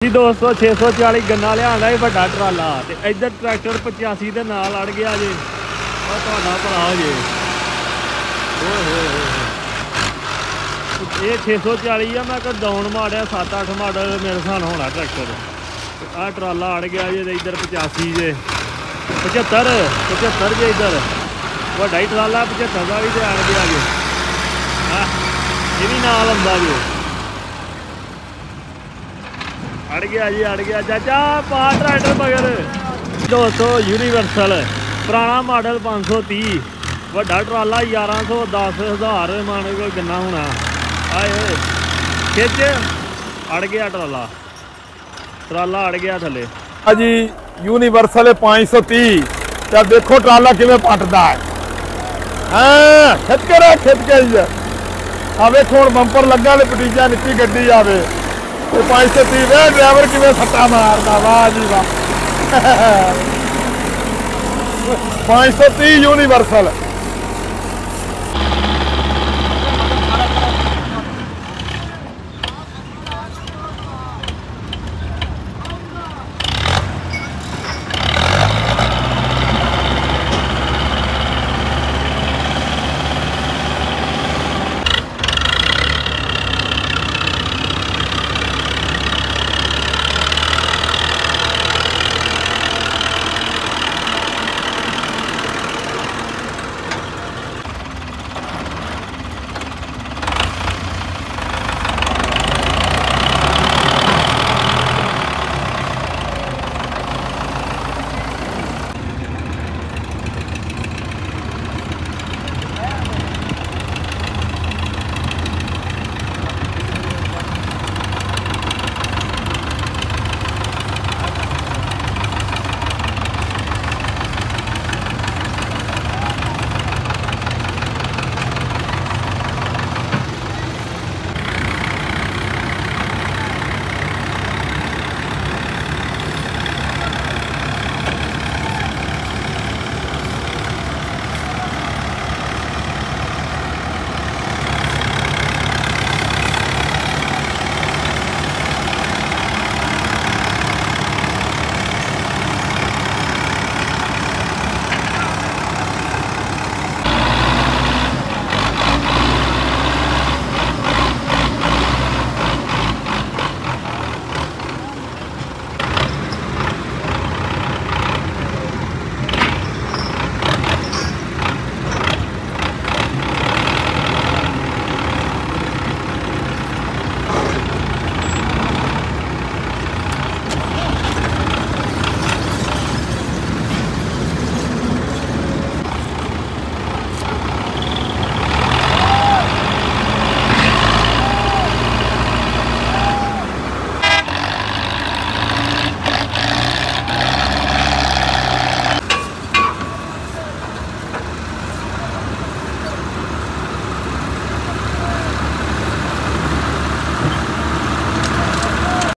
जी दोस्तों 640 गन्ना लिया बड़ा ट्राला ते इधर ट्रैक्टर 85 के नाल अड़ गया जे भरा जे ये 640 है मैं डाउन मारिया 7-8 मॉडल मेरे हिसाब होना ट्रैक्टर आ ट्राला अड़ गया जे इधर 85 जे 75 जे इधर बड़ा ही ट्राला 75 का भी अड़ गया जे ये भी नाल आंदा जे अड़ गया चाचा पा ट्रैक्टर मगर दोस्तों यूनिवर्सल पुराना मॉडल 530 बड़ा ट्राला 1110,000 मान को गन्ना होना आए खिच अड़ गया ट्राला अड़ गया थले जी यूनिवर्सल 530 क्या देखो ट्राला किवें पटदा है खिच के आ वेखो हुण बंपर लगा ले पटीजा निक्की गड्डी आवे 530 ड्राइवर किवें सट्टा मारदा वाह जी वाह 530 यूनिवर्सल